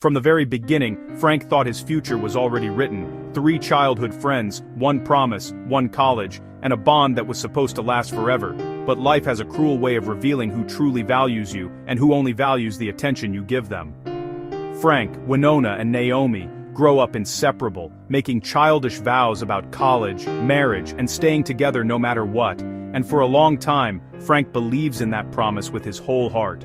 From the very beginning, Frank thought his future was already written. 3 childhood friends, 1 promise, 1 college, and a bond that was supposed to last forever. But life has a cruel way of revealing who truly values you and who only values the attention you give them. Frank, Winona, and Naomi grow up inseparable, making childish vows about college, marriage, and staying together no matter what. And for a long time, Frank believes in that promise with his whole heart.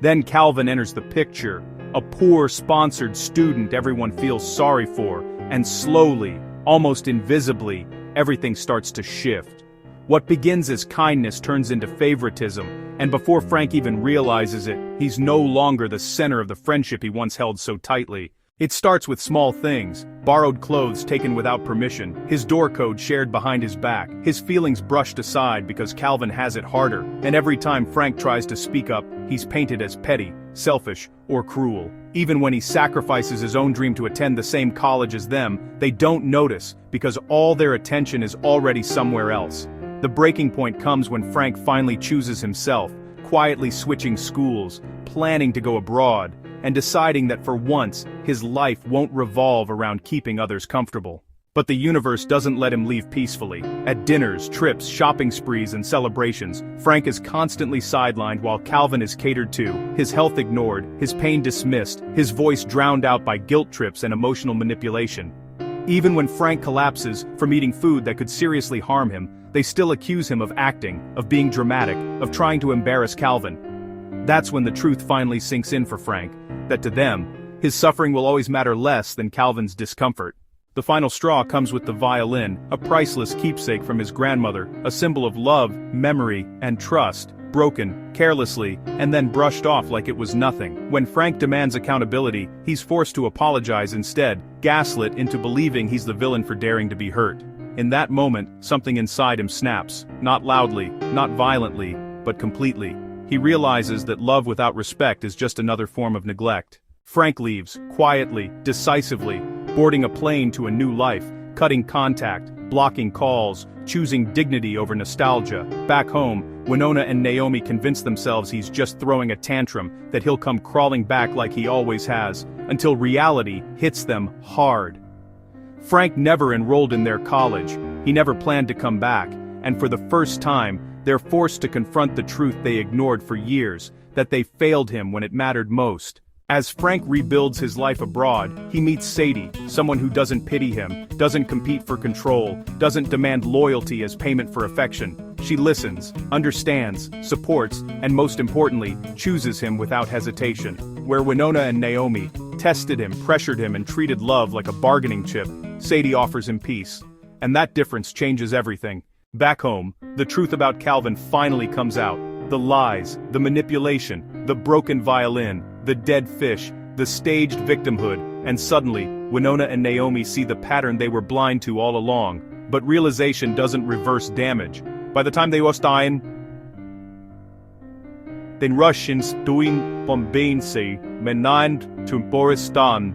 Then Calvin enters the picture, a poor, sponsored student everyone feels sorry for, and slowly, almost invisibly, everything starts to shift. What begins as kindness turns into favoritism, and before Frank even realizes it, he's no longer the center of the friendship he once held so tightly. It starts with small things: borrowed clothes taken without permission, his door code shared behind his back, his feelings brushed aside because Calvin has it harder, and every time Frank tries to speak up, he's painted as petty, selfish, or cruel. Even when he sacrifices his own dream to attend the same college as them, they don't notice, because all their attention is already somewhere else. The breaking point comes when Frank finally chooses himself, quietly switching schools, planning to go abroad, and deciding that for once, his life won't revolve around keeping others comfortable. But the universe doesn't let him leave peacefully. At dinners, trips, shopping sprees, and celebrations, Frank is constantly sidelined while Calvin is catered to, his health ignored, his pain dismissed, his voice drowned out by guilt trips and emotional manipulation. Even when Frank collapses from eating food that could seriously harm him, they still accuse him of acting, of being dramatic, of trying to embarrass Calvin. That's when the truth finally sinks in for Frank, that to them, his suffering will always matter less than Calvin's discomfort. The final straw comes with the violin, a priceless keepsake from his grandmother, a symbol of love, memory, and trust, broken, carelessly, and then brushed off like it was nothing. When Frank demands accountability, he's forced to apologize instead, gaslit into believing he's the villain for daring to be hurt. In that moment, something inside him snaps, not loudly, not violently, but completely. He realizes that love without respect is just another form of neglect. Frank leaves, quietly, decisively, boarding a plane to a new life, cutting contact, blocking calls, choosing dignity over nostalgia. Back home, Winona and Naomi convince themselves he's just throwing a tantrum, that he'll come crawling back like he always has, until reality hits them hard. Frank never enrolled in their college, he never planned to come back, and for the first time, they're forced to confront the truth they ignored for years, that they failed him when it mattered most. As Frank rebuilds his life abroad, he meets Sadie, someone who doesn't pity him, doesn't compete for control, doesn't demand loyalty as payment for affection. She listens, understands, supports, and most importantly, chooses him without hesitation. Where Winona and Naomi tested him, pressured him, and treated love like a bargaining chip, Sadie offers him peace. And that difference changes everything. Back home, the truth about Calvin finally comes out. The lies, the manipulation, the broken violin, the dead fish, the staged victimhood, and suddenly, Winona and Naomi see the pattern they were blind to all along. But realization doesn't reverse damage. By the time they den rushen stuin pombense menand tumboristan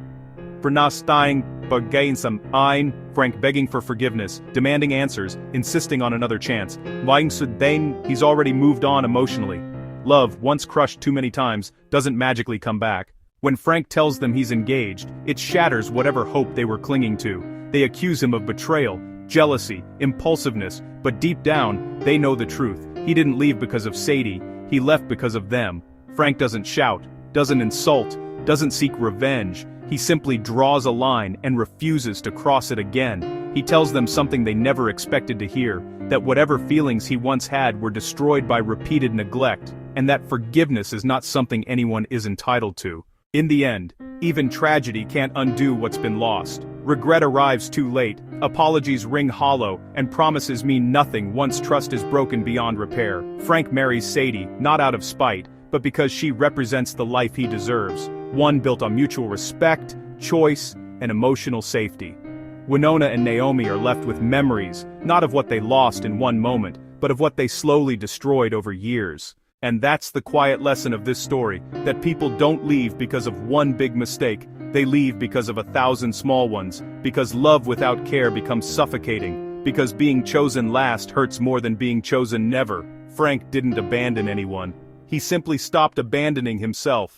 vernastain bargainsam ein, Frank begging for forgiveness, demanding answers, insisting on another chance. Lying Sudain, he's already moved on emotionally. Love, once crushed too many times, doesn't magically come back. When Frank tells them he's engaged, it shatters whatever hope they were clinging to. They accuse him of betrayal, jealousy, impulsiveness, but deep down, they know the truth. He didn't leave because of Sadie, he left because of them. Frank doesn't shout, doesn't insult, doesn't seek revenge. He simply draws a line and refuses to cross it again. He tells them something they never expected to hear, that whatever feelings he once had were destroyed by repeated neglect, and that forgiveness is not something anyone is entitled to. In the end, even tragedy can't undo what's been lost. Regret arrives too late, apologies ring hollow, and promises mean nothing once trust is broken beyond repair. Frank marries Sadie, not out of spite, but because she represents the life he deserves. One built on mutual respect, choice, and emotional safety. Winona and Naomi are left with memories, not of what they lost in one moment, but of what they slowly destroyed over years. And that's the quiet lesson of this story, that people don't leave because of one big mistake, they leave because of 1,000 small ones, because love without care becomes suffocating, because being chosen last hurts more than being chosen never. Frank didn't abandon anyone. He simply stopped abandoning himself.